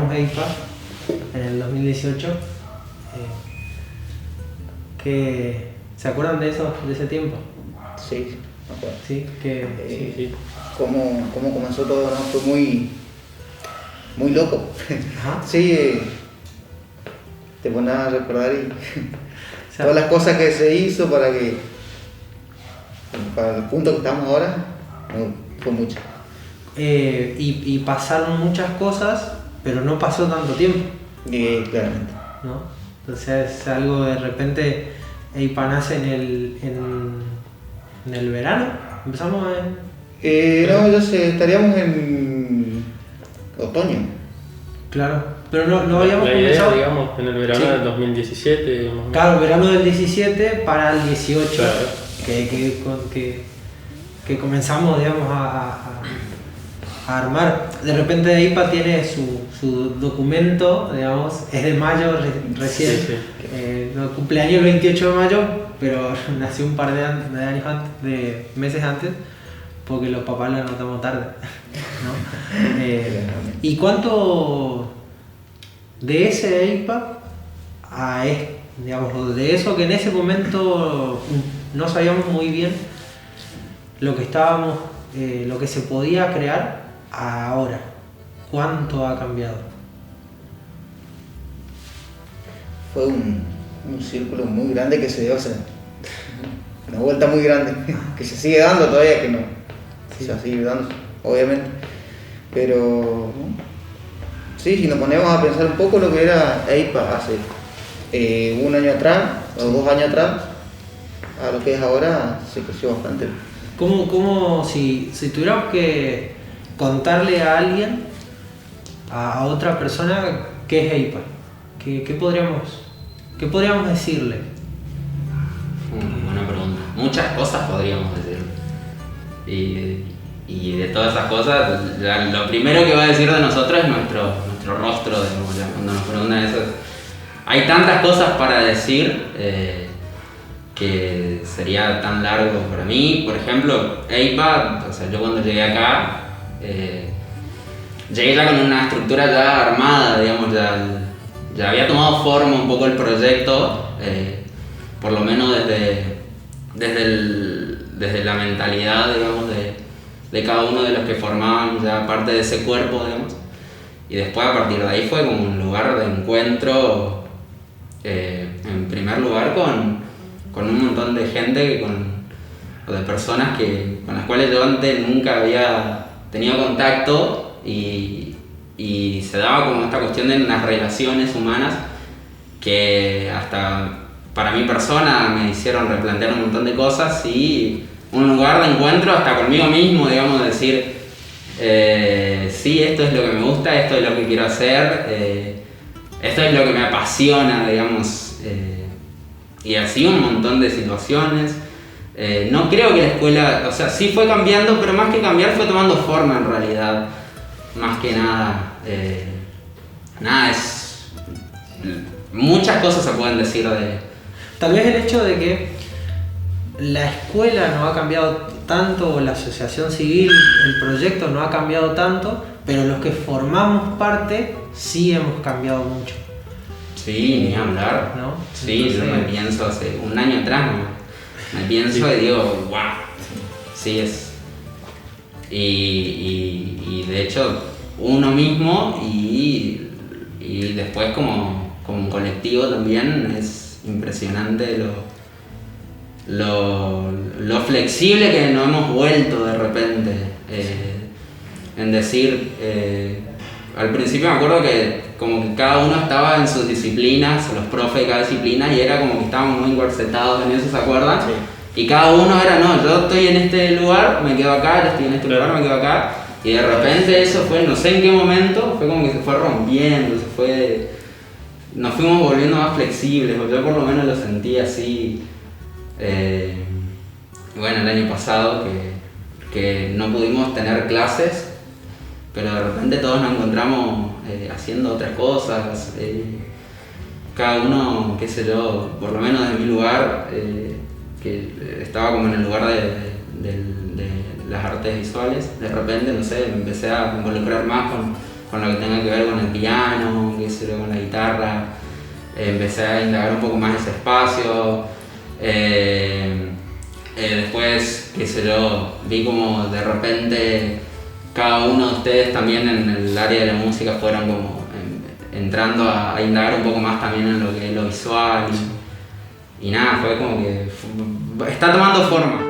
creamos EIPA en el 2018. ¿Se acuerdan de eso, de ese tiempo? Sí, me acuerdo. Sí, sí. Cómo comenzó todo, ¿no? Fue muy loco. Ajá. Sí, te pones a recordar y O sea, todas las cosas que se hizo para el punto que estamos ahora, fue mucho. Y pasaron muchas cosas, pero no pasó tanto tiempo, Claramente. ¿no? Entonces es algo de repente, EIPA nace en el verano, empezamos No, yo sé, estaríamos en otoño. Claro, pero no habíamos la idea, comenzado. digamos, en el verano Sí. del 2017. Más o menos. Claro, verano del 17 para el 18, Claro. que comenzamos, digamos, a armar. De repente EIPA tiene su documento, digamos, es de mayo recién, Sí. no, cumpleaños el 28 de mayo, pero nació un par de años antes, de meses antes, porque los papás lo anotamos tarde, ¿no? ¿Y cuánto de ese EIPA a digamos, de eso que en ese momento no sabíamos muy bien lo que estábamos, lo que se podía crear a ahora? ¿Cuánto ha cambiado? Fue un círculo muy grande que se dio, o sea, una vuelta muy grande, que se sigue dando todavía, que no, se va a seguir dando, obviamente. Pero sí, si nos ponemos a pensar un poco lo que era EIPA hace un año atrás o 2 años atrás, a lo que es ahora, se creció bastante. ¿Cómo si tuviéramos que contarle a alguien, a otra persona, qué es EIPA? ¿Qué podríamos decirle? Buena pregunta. Muchas cosas podríamos decir. Y de todas esas cosas, lo primero que va a decir de nosotros es nuestro rostro, digamos, ya, cuando nos preguntan eso. Hay tantas cosas para decir que sería tan largo para mí. Por ejemplo, EIPA, o sea, yo cuando llegué acá, llegué ya con una estructura ya armada, digamos, ya había tomado forma un poco el proyecto, por lo menos desde la mentalidad, digamos, de cada uno de los que formaban ya parte de ese cuerpo, digamos. Y después, a partir de ahí, fue como un lugar de encuentro, en primer lugar con un montón de gente, o de personas con las cuales yo antes nunca había tenido contacto, y se daba como esta cuestión de las relaciones humanas que hasta para mi persona me hicieron replantear un montón de cosas, y un lugar de encuentro hasta conmigo mismo, digamos, decir, sí, esto es lo que me gusta, esto es lo que quiero hacer, esto es lo que me apasiona, digamos, y así un montón de situaciones. No creo que la escuela, o sea, sí fue cambiando, pero más que cambiar fue tomando forma en realidad, más que nada. Muchas cosas se pueden decir de... Tal vez el hecho de que la escuela no ha cambiado tanto, la asociación civil, el proyecto no ha cambiado tanto, pero los que formamos parte sí hemos cambiado mucho. Sí, ni hablar, ¿no? Sí, Entonces, yo me pienso hace un año atrás, me pienso y digo, wow, sí es. Y de hecho, uno mismo y después como un colectivo también es impresionante lo flexible que nos hemos vuelto de repente, en decir, al principio me acuerdo que como que cada uno estaba en sus disciplinas, los profes de cada disciplina, y era como que estábamos muy encorsetados en eso, ¿se acuerdan? Sí. Y cada uno era, no, yo estoy en este lugar, me quedo acá, yo estoy en este lugar, me quedo acá, y de repente eso fue, no sé en qué momento, fue como que se fue rompiendo, nos fuimos volviendo más flexibles, o yo por lo menos lo sentí así. Bueno, el año pasado que no pudimos tener clases, pero de repente todos nos encontramos haciendo otras cosas, cada uno, qué sé yo, por lo menos desde mi lugar, que estaba como en el lugar de las artes visuales, de repente, no sé, me empecé a involucrar más con lo que tenga que ver con el piano, qué sé yo, con la guitarra. Empecé a indagar un poco más ese espacio. Después, qué sé yo, vi como de repente cada uno de ustedes también en el área de la música fueron como entrando a indagar un poco más también en lo que es lo visual y nada, fue como que está tomando forma.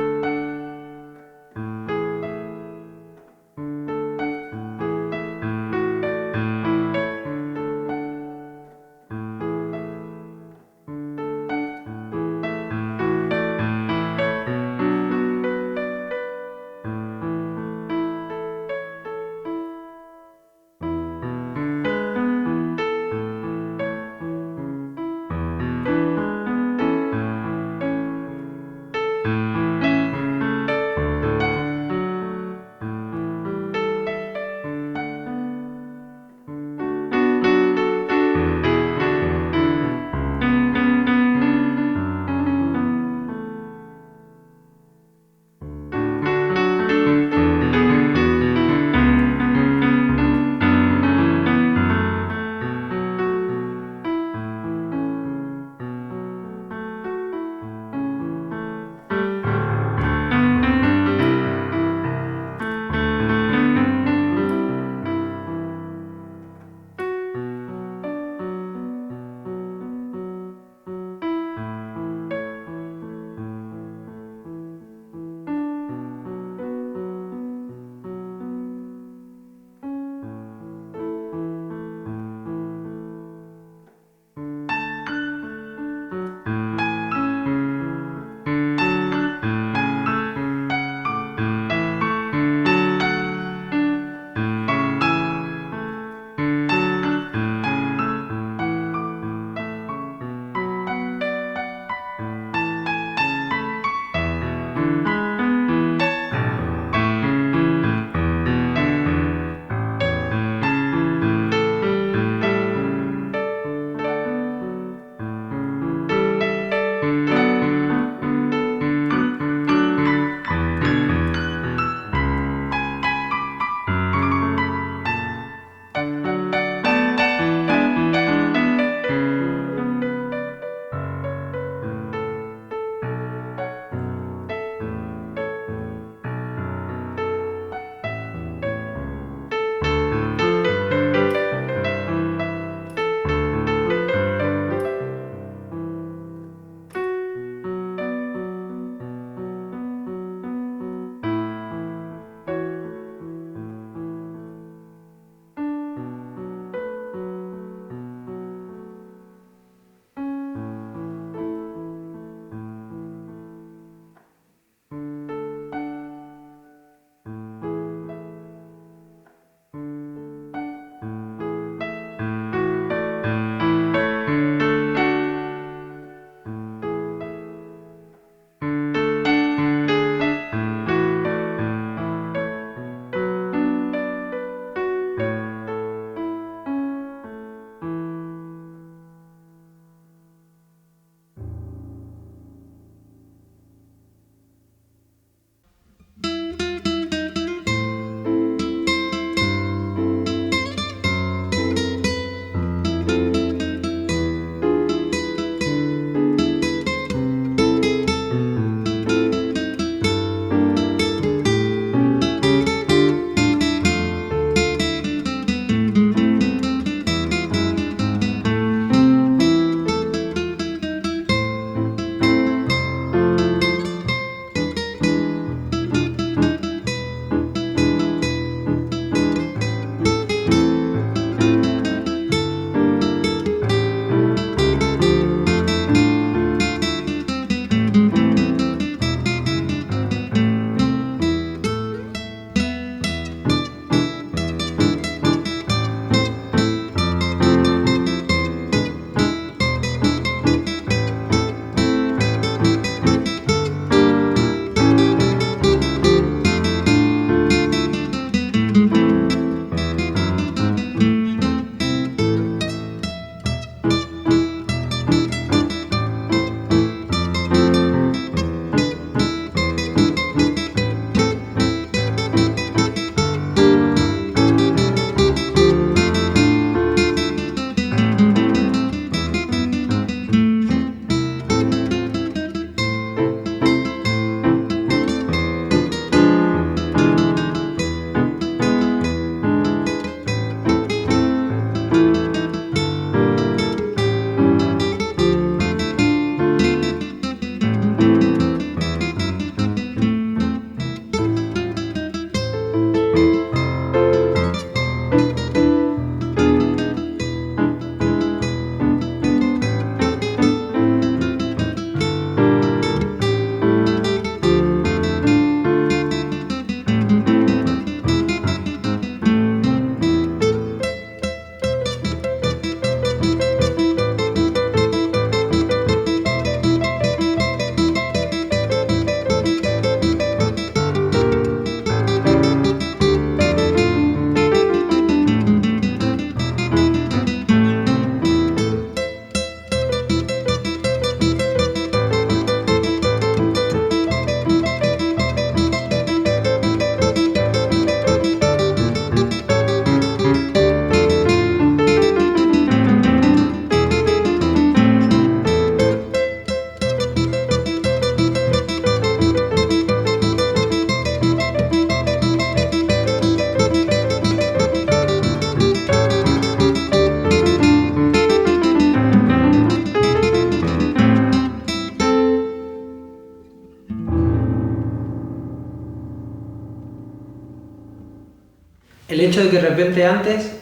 el hecho de que de repente antes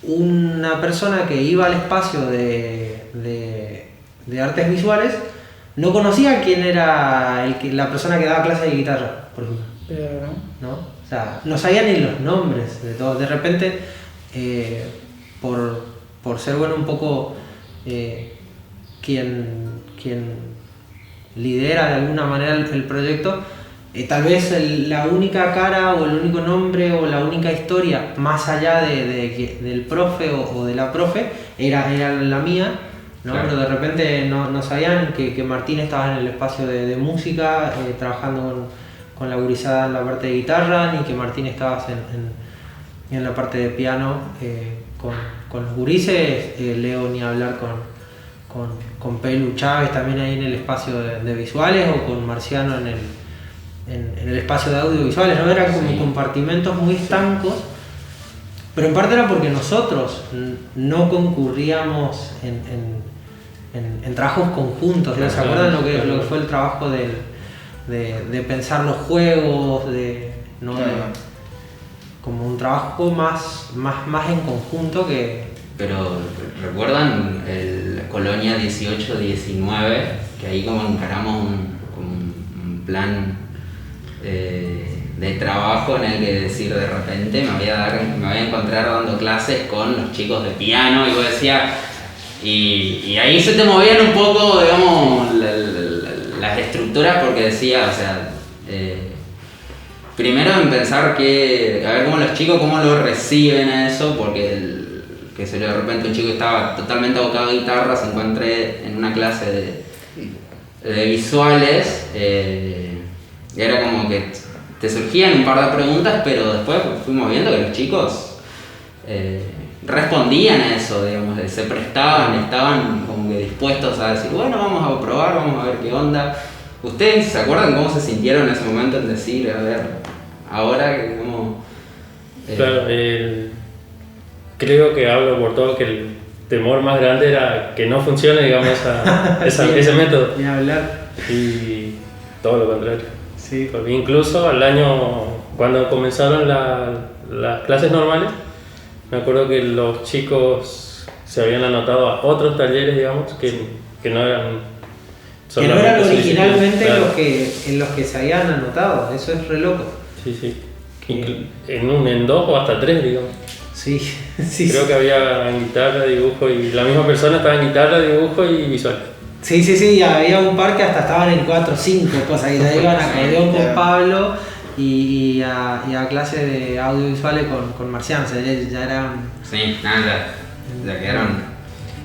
una persona que iba al espacio de artes visuales no conocía quién era la persona que daba clases de guitarra, por ejemplo. ¿No? O sea, no sabía ni los nombres de todos. De repente, por ser bueno un poco quien lidera de alguna manera el proyecto, tal vez la única cara o el único nombre o la única historia más allá del profe o de la profe era la mía, ¿no? Claro. Pero de repente no sabían que Martín estaba en el espacio de música, trabajando con la gurizada en la parte de guitarra, ni que Martín estaba en la parte de piano con los gurises, Leo ni hablar con Pelu Chávez también ahí en el espacio de visuales, o con Marciano en el espacio de audiovisuales, ¿no? Eran como compartimentos muy estancos, pero en parte era porque nosotros no concurríamos en trabajos conjuntos. ¿Sí? ¿Se acuerdan lo que fue el trabajo de pensar los juegos, como un trabajo más en conjunto que... Pero ¿recuerdan el Colonia 18-19? Que ahí como encaramos un plan de trabajo en el que decir de repente me voy a encontrar dando clases con los chicos de piano, y vos decías, y ahí se te movían un poco, digamos, las estructuras, porque decía, o sea, primero en pensar que, a ver cómo los chicos, cómo lo reciben a eso, porque que se de repente un chico estaba totalmente abocado a guitarra, se encuentre en una clase de visuales, y era como que te surgían un par de preguntas, pero después fuimos viendo que los chicos respondían a eso, digamos, se prestaban, estaban como que dispuestos a decir, bueno, vamos a probar, vamos a ver qué onda. ¿Ustedes se acuerdan cómo se sintieron en ese momento en decir, a ver, ahora cómo...? Claro, creo que hablo por todo que el temor más grande era que no funcione, digamos, ese método. Ni hablar. Y todo lo contrario. Sí. Porque incluso al año, cuando comenzaron las clases normales, me acuerdo que los chicos se habían anotado a otros talleres, digamos, que no eran... Que no eran originalmente claro, en los que se habían anotado, eso es re loco. Sí. En 2 o hasta 3, digamos. Sí. Creo que había guitarra, dibujo, y la misma persona estaba en guitarra, dibujo y visual. Sí, había un par que hasta estaban en 4 o 5 cosas, y ya iban a acordeón con Pablo y a clase de audiovisuales con Marciano, o sea, ya eran... Sí, nada, ya quedaron...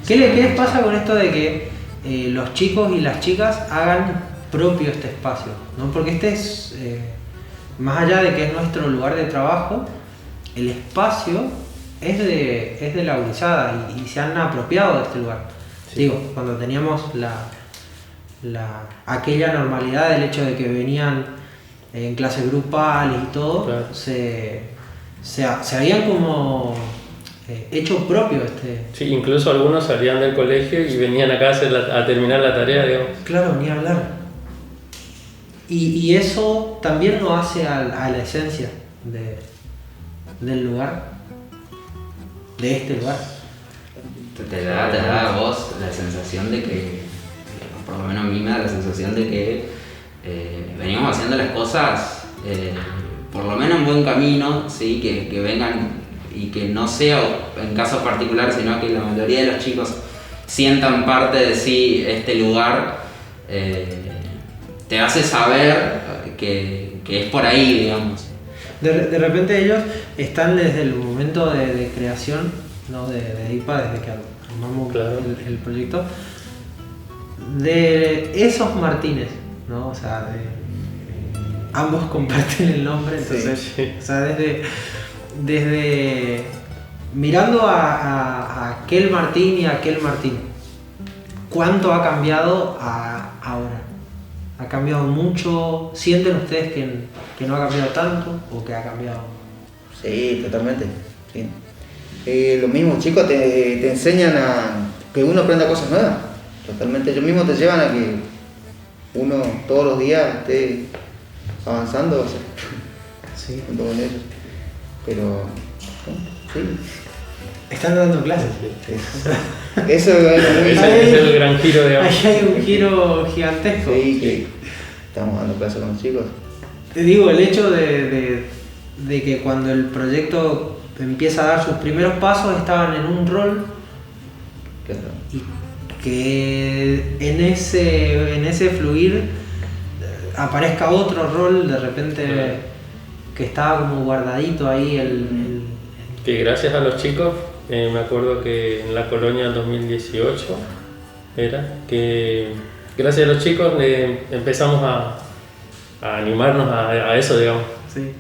¿Qué les pasa con esto de que los chicos y las chicas hagan propio este espacio, ¿no? Porque este es, más allá de que es nuestro lugar de trabajo, el espacio es de la gurizada y se han apropiado de este lugar. Sí. Digo, cuando teníamos aquella normalidad del hecho de que venían en clases grupales y todo, claro, se habían como hecho propio este... Sí, incluso algunos salían del colegio y venían acá a terminar la tarea, digamos. Claro, ni hablar. Y eso también lo hace a la esencia del lugar, de este lugar. Te da a vos la sensación de que, por lo menos a mí me da la sensación de que venimos haciendo las cosas por lo menos en buen camino, ¿sí? Que vengan y que no sea en casos particulares, sino que la mayoría de los chicos sientan parte de sí este lugar, te hace saber que es por ahí, digamos. De repente ellos están desde el momento de creación, ¿no? de IPA, desde que armamos, claro, el proyecto, de esos Martínez, ¿no? O sea, ambos comparten el nombre, entonces, sí. O sea, desde mirando a aquel Martín y a aquel Martín, ¿cuánto ha cambiado ahora? ¿Ha cambiado mucho? ¿Sienten ustedes que no ha cambiado tanto o que ha cambiado? Sí, totalmente. Sí. Los mismos chicos te enseñan a que uno aprenda cosas nuevas. Totalmente. Ellos mismos te llevan a que uno todos los días esté avanzando, o sea, sí, junto con ellos. Pero, sí. Están dando clases. Eso es algo muy... Ese es el gran giro, digamos. Ahí hay un giro gigantesco. Sí, que estamos dando clases con los chicos. Te digo, el hecho de que cuando el proyecto empieza a dar sus primeros pasos estaban en un rol Claro. y que en ese fluir aparezca otro rol de repente que estaba como guardadito ahí Que gracias a los chicos, me acuerdo que en la colonia 2018 era, que gracias a los chicos empezamos a animarnos a eso, digamos. Sí.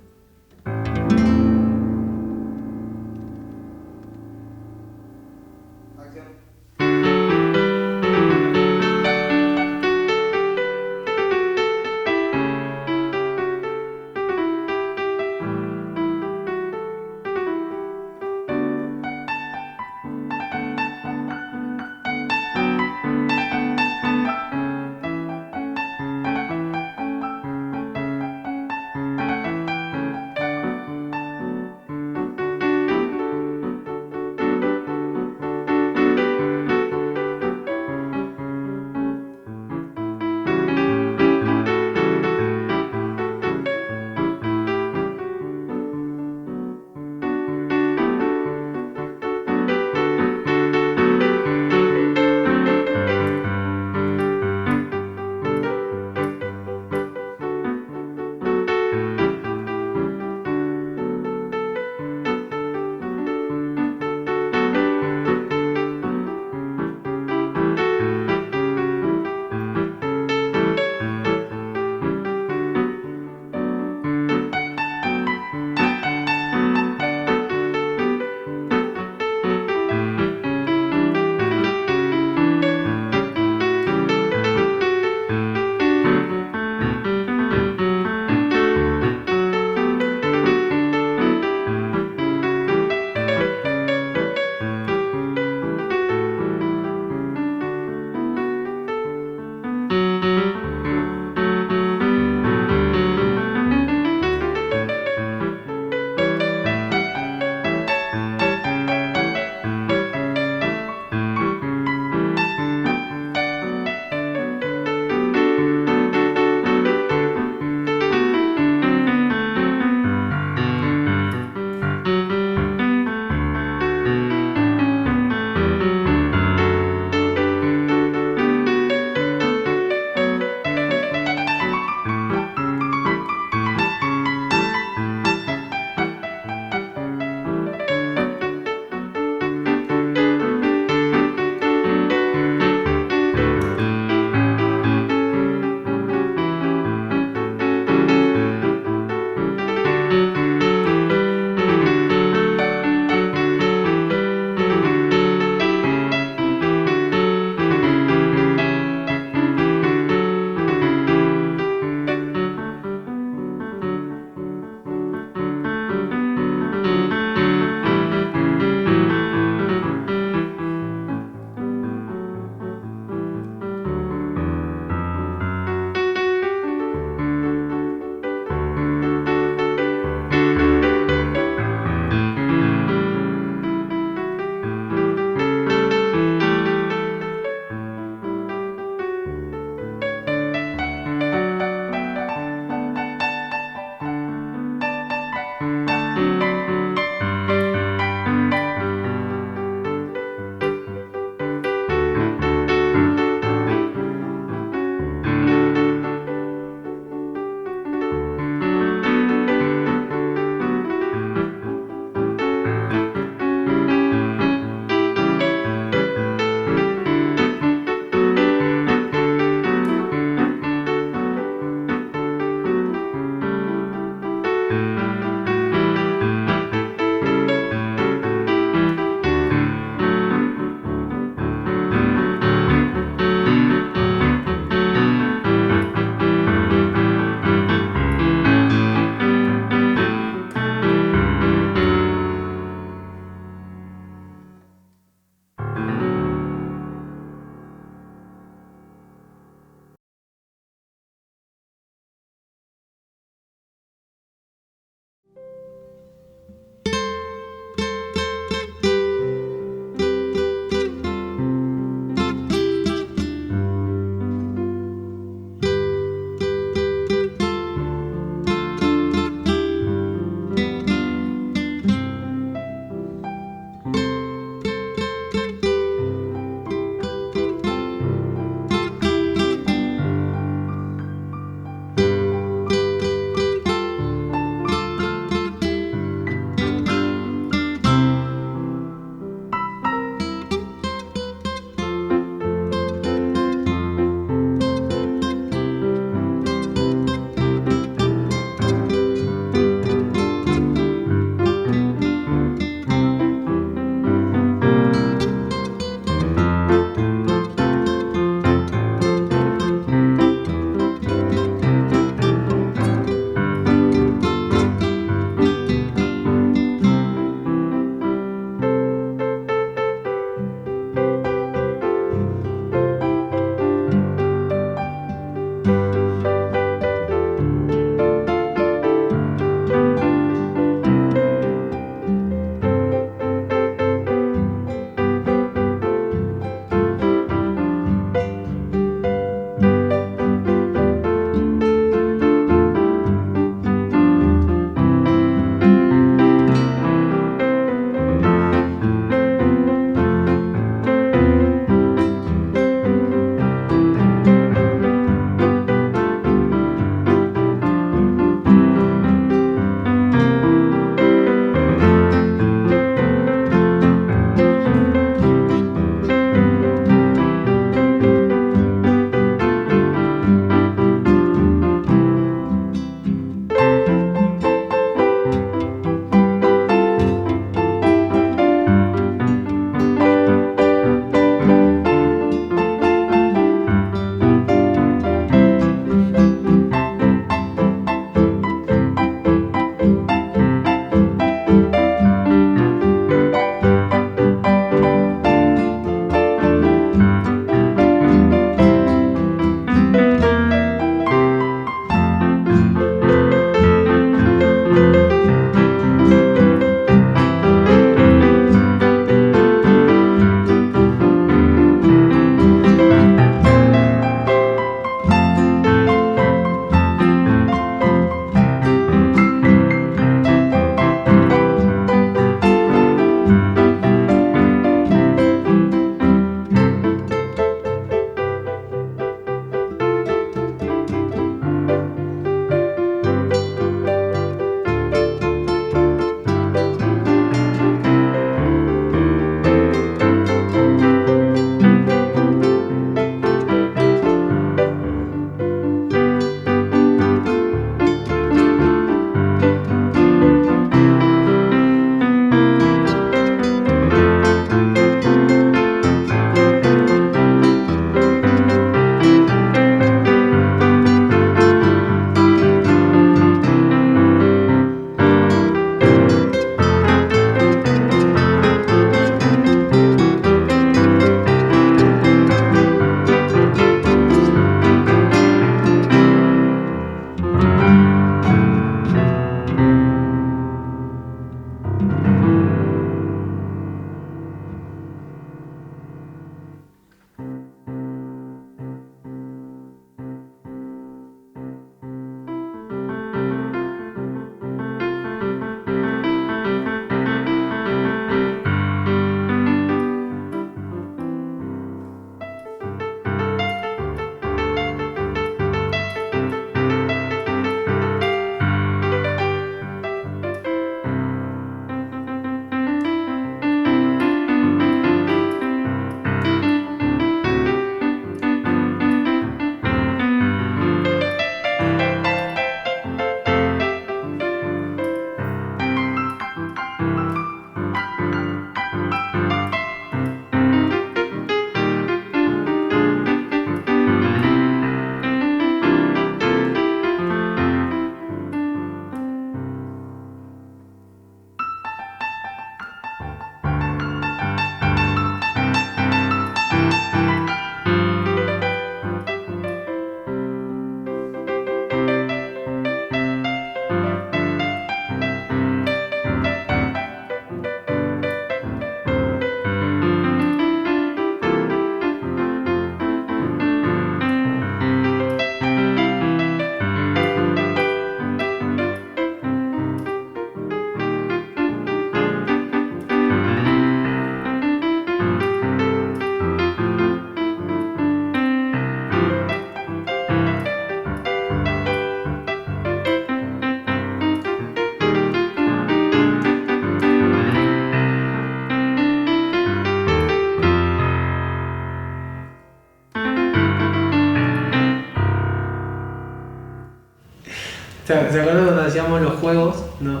¿Se acuerdan cuando hacíamos los juegos? ¿No?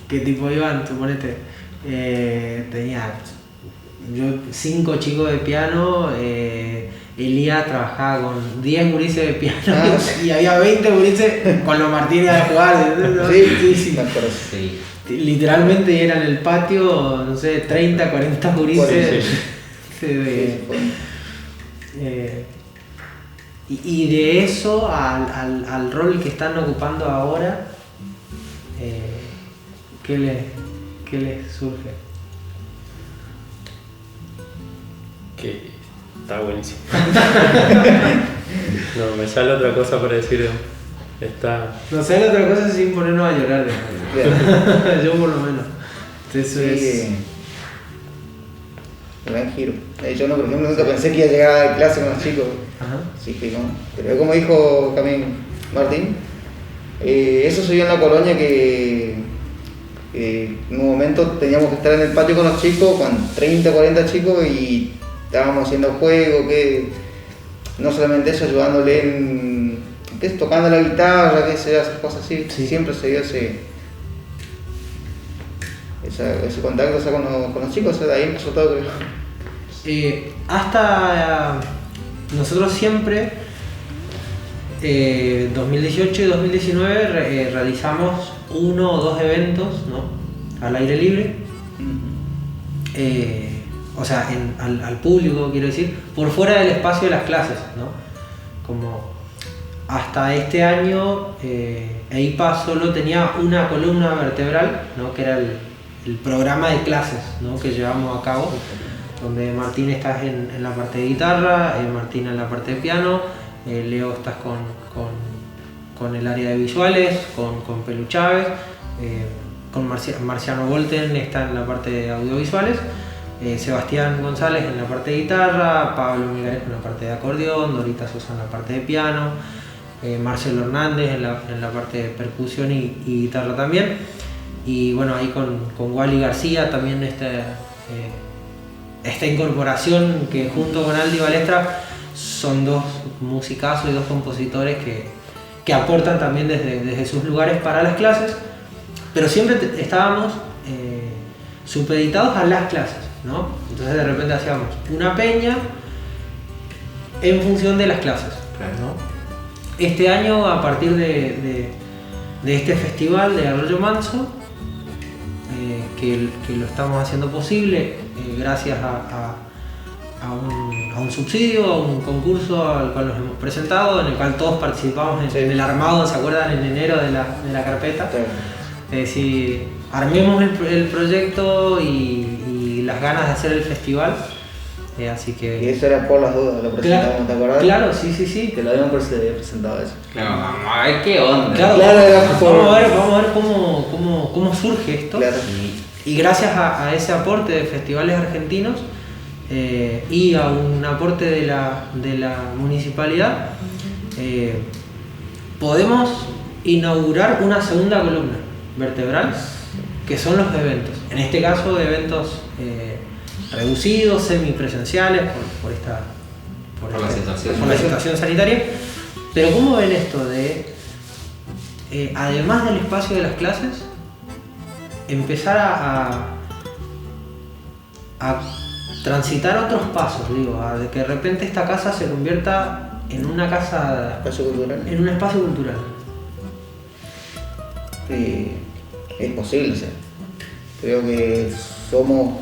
Que tipo iban, suponete, tenía yo 5 chicos de piano, Elías trabajaba con 10 gurises de piano y había 20 gurises con los Martínez a jugar. ¿No? Sí. Sí. Literalmente era en el patio, no sé, 30, 40 gurises. Y de eso al rol que están ocupando ahora, ¿qué les surge? Que está buenísimo. No, me sale otra cosa para decir. Está... No sale otra cosa sin ponernos a llorar. Yo por lo menos. Eso es... Gran giro. Yo no, por ejemplo, nunca pensé que iba a llegar a clase con los chicos. Ajá. Así que no. Pero como dijo también Martín, eso se vio en la colonia que en un momento teníamos que estar en el patio con los chicos, con 30, 40 chicos, y estábamos haciendo juegos, que no solamente eso, ayudándole en tocando la guitarra, que se esas cosas así. Sí. Siempre se dio ese contacto con los chicos, de ahí empezó todo, creo. Hasta nosotros siempre, 2018 y 2019, realizamos 1 o 2 eventos, ¿no? Al aire libre. O sea, al público, quiero decir, por fuera del espacio de las clases, ¿no? Como hasta este año, EIPA solo tenía una columna vertebral, ¿no? Que era el programa de clases, ¿no? Que llevamos a cabo, donde Martín estás en la parte de guitarra, Martín en la parte de piano, Leo estás con el área de visuales, con Pelu Chávez, con Marciano Volten está en la parte de audiovisuales, Sebastián González en la parte de guitarra, Pablo Migares en la parte de acordeón, Dorita Sosa en la parte de piano, Marcelo Hernández en la parte de percusión y guitarra también, y bueno, ahí con Wally García también esta incorporación que junto con Aldi Balestra son 2 musicazos y 2 compositores que aportan también desde sus lugares para las clases, pero siempre estábamos supeditados a las clases, ¿no? Entonces de repente hacíamos una peña en función de las clases, ¿no? Este año, a partir de este festival de Arroyo Manso, que lo estamos haciendo posible gracias a un subsidio, a un concurso al cual nos hemos presentado, en el cual todos participamos en el armado, ¿se acuerdan? En enero de la carpeta. Es decir, armemos el proyecto y las ganas de hacer el festival. Así que... Y eso era por las dudas, lo presentamos, ¿te acordás? Claro, sí. Que lo habíamos presentado eso. Claro, vamos a ver qué onda. Claro, vamos a ver cómo surge esto. Claro. Y gracias a ese aporte de festivales argentinos y a un aporte de la municipalidad, podemos inaugurar una segunda columna vertebral, que son los eventos. En este caso, eventos reducidos, semipresenciales por la situación sanitaria. Pero ¿cómo ven esto de, además del espacio de las clases, empezar a transitar otros pasos, de que de repente esta casa se convierta en una casa, espacio cultural. En un espacio cultural? Es posible, o sea, creo que somos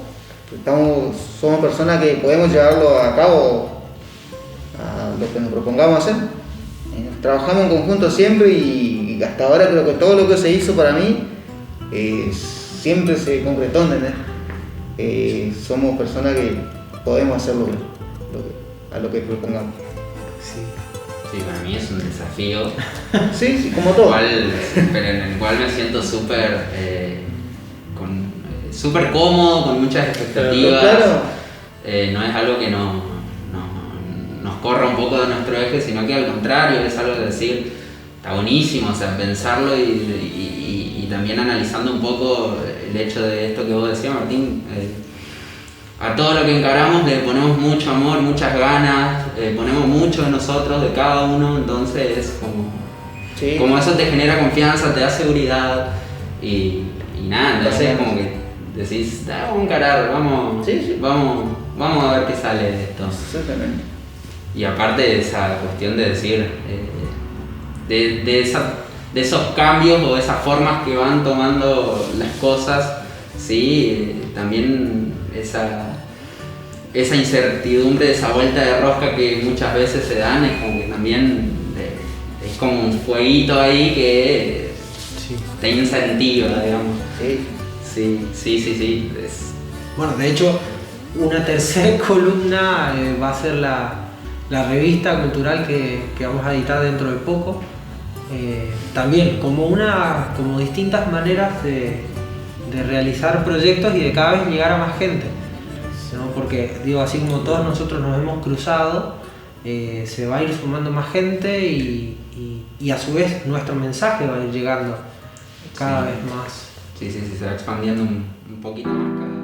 personas que podemos llevarlo a cabo a lo que nos propongamos hacer. Trabajamos en conjunto siempre y hasta ahora creo que todo lo que se hizo para mí siempre se concretó, ¿entendés? Somos personas que podemos hacerlo a lo que propongamos. Sí, para mí es un desafío. Sí, como todo. Pero en el cual me siento súper cómodo, con muchas expectativas. Claro. No es algo que nos corra un poco de nuestro eje, sino que al contrario, es algo de decir, está buenísimo, o sea, pensarlo y también analizando un poco el hecho de esto que vos decías, Martín. A todo lo que encaramos le ponemos mucho amor, muchas ganas, ponemos mucho de nosotros, de cada uno, entonces es como... Sí. como eso te genera confianza, te da seguridad y nada, entonces como que decís, vamos a encarar, vamos, Sí, sí. vamos a ver qué sale de esto. Exactamente. Y aparte de esa cuestión de decir, de esos cambios o esas formas que van tomando las cosas, sí, también esa incertidumbre, esa vuelta de rosca que muchas veces se dan, es como que también es como un fueguito ahí que Sí. te incentiva, digamos. Sí. Sí. Bueno, de hecho, una tercera columna va a ser la revista cultural que vamos a editar dentro de poco. También como distintas maneras de realizar proyectos y de cada vez llegar a más gente, ¿no? Porque digo, así como todos nosotros nos hemos cruzado, se va a ir sumando más gente y a su vez nuestro mensaje va a ir llegando cada vez más. Sí, se va expandiendo un poquito más cada vez.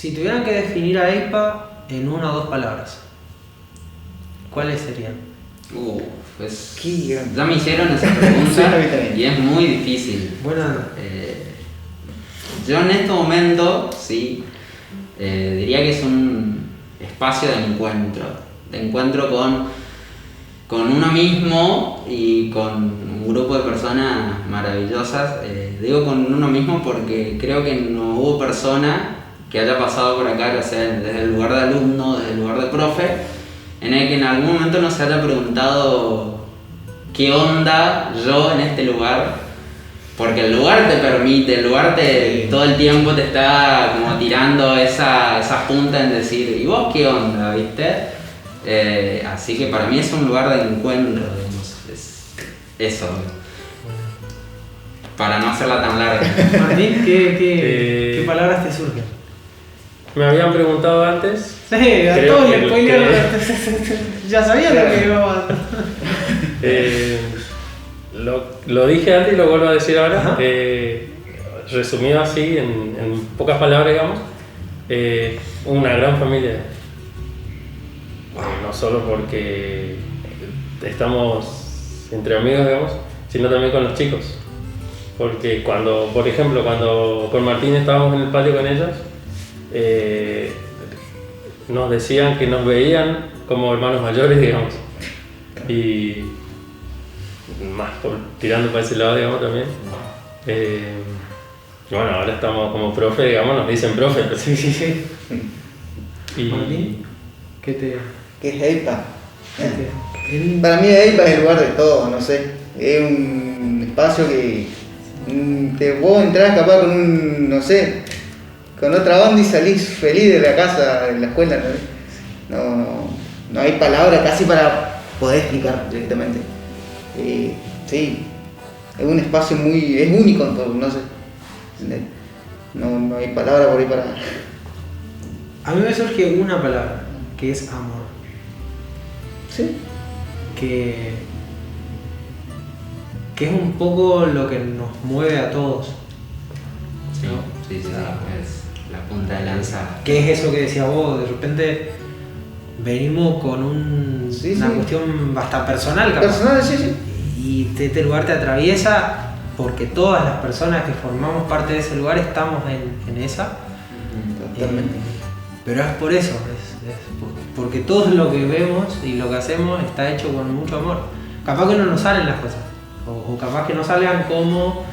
Si tuvieran que definir a EIPA en 1 o 2 palabras, ¿cuáles serían? Pues Qué grande. ya me hicieron esa Sí, a pregunta mí también. y es muy difícil. Bueno, Yo en este momento, sí, diría que es un espacio de encuentro con uno mismo y con un grupo de personas maravillosas. Digo con uno mismo porque creo que no hubo persona que haya pasado por acá, ya sea desde el lugar de alumno, desde el lugar de profe, en el que en algún momento no se haya preguntado qué onda yo en este lugar. Porque el lugar te permite, el lugar todo el tiempo te está como tirando esa punta en decir, ¿y vos qué onda, viste? Así que para mí es un lugar de encuentro, digamos, es eso. Para no hacerla tan larga. Martín, ¿qué palabras te surgen? Me habían preguntado antes. Sí, a Creo todos que- les spoilearon. Ya sabían lo que íbamos a... Lo dije antes y lo vuelvo a decir ahora. Ajá. Resumido así, en pocas palabras, digamos, una gran familia. No solo porque estamos entre amigos, digamos, sino también con los chicos. Porque por ejemplo, cuando con Martín estábamos en el patio con ellos, nos decían que nos veían como hermanos mayores, digamos. Y más tirando para ese lado, digamos, también. Bueno, ahora estamos como profe, digamos, nos dicen profe. Pero Sí. y Martín, ¿qué ¿Qué es EIPA? te- Para mí EIPA es el lugar de todo, no sé. Es un espacio que vos entrás capaz con no sé, con otra onda y salís feliz de la casa, de la escuela, no hay palabras casi para poder explicar directamente. Sí, es un espacio es único, no sé. No hay palabra por ahí para... A mí me surge una palabra, que es amor. Sí. Que es un poco lo que nos mueve a todos. Sí, ¿no? sí, O sea, es la punta de lanza. ¿qué es eso que decías vos? De repente venimos con una Sí. cuestión bastante personal, capaz. Personal, sí. Y este lugar te atraviesa porque todas las personas que formamos parte de ese lugar estamos en esa. Totalmente. Pero es por eso, porque todo lo que vemos y lo que hacemos está hecho con mucho amor. Capaz que no nos salen las cosas, o capaz que no salgan como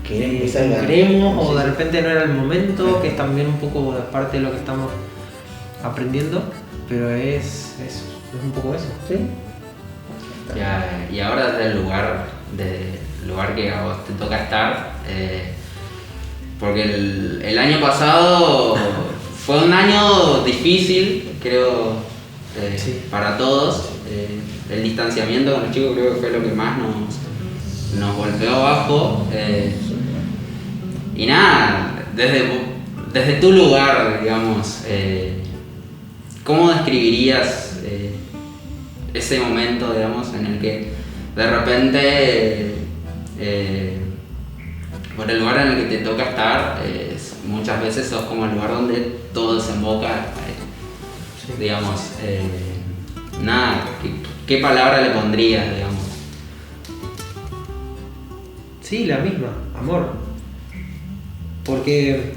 Queremos que salgan. queremos, o Sí, de sí. repente no era el momento, que es también un poco parte de lo que estamos aprendiendo, pero es un poco eso. Sí. Y ahora desde el lugar que a vos te toca estar, porque el año pasado fue un año difícil, creo, Sí. para todos. El distanciamiento con los chicos creo que fue lo que más nos golpeó abajo. Y nada, desde tu lugar, digamos, ¿cómo describirías ese momento, digamos, en el que de repente, por el lugar en el que te toca estar, muchas veces sos como el lugar donde todo desemboca, digamos, nada, ¿qué palabra le pondrías, digamos? Sí, la misma, amor. Porque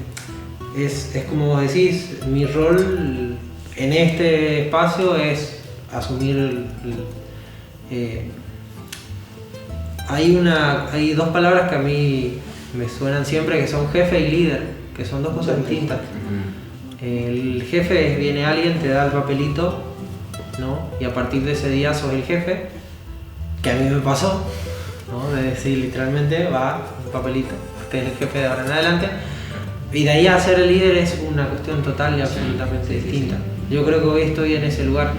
es como vos decís, mi rol en este espacio es asumir hay dos palabras que a mí me suenan siempre, que son jefe y líder, que son dos cosas distintas. El jefe viene alguien, te da el papelito, ¿no? Y a partir de ese día sos el jefe, que a mí me pasó, ¿no? De decir literalmente, va un papelito, usted es el jefe de ahora en adelante. Y de ahí a ser el líder es una cuestión total y absolutamente distinta. Yo creo que hoy estoy en ese lugar,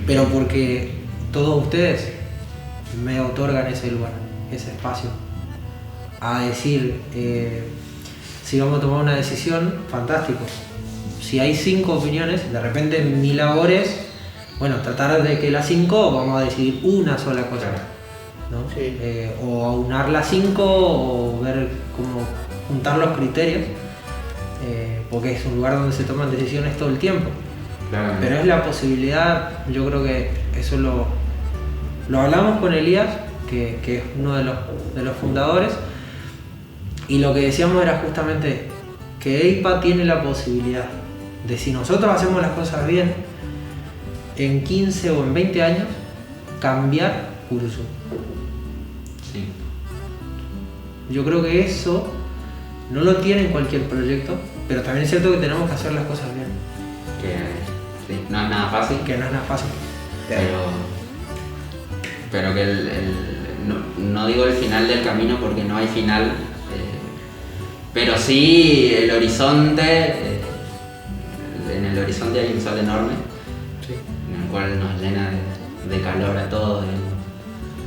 pero porque todos ustedes me otorgan ese lugar, ese espacio. A decir, si vamos a tomar una decisión, fantástico. Si hay 5 opiniones, de repente mi labor es, bueno, tratar de que las 5 vamos a decidir una sola cosa, ¿no? Sí. O aunar las 5 o ver cómo juntar los criterios. porque es un lugar donde se toman decisiones todo el tiempo. Claramente. Pero es la posibilidad, yo creo que eso lo hablamos con Elías, que es uno de los fundadores, y lo que decíamos era justamente que EIPA tiene la posibilidad de, si nosotros hacemos las cosas bien, en 15 o en 20 años, cambiar curso. Sí. Yo creo que eso no lo tiene en cualquier proyecto, pero también es cierto que tenemos que hacer las cosas bien, Que sí, no es nada fácil. que no es nada fácil. Pero que no digo el final del camino porque no hay final, pero sí el horizonte, en el horizonte hay un sol enorme, Sí. en el cual nos llena de calor a todos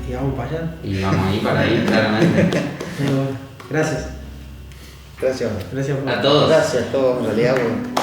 Y vamos para allá. y vamos ahí para ahí, claramente. Pero bueno, gracias. Gracias. Gracias por A todos. Gracias a todos, en realidad, weón.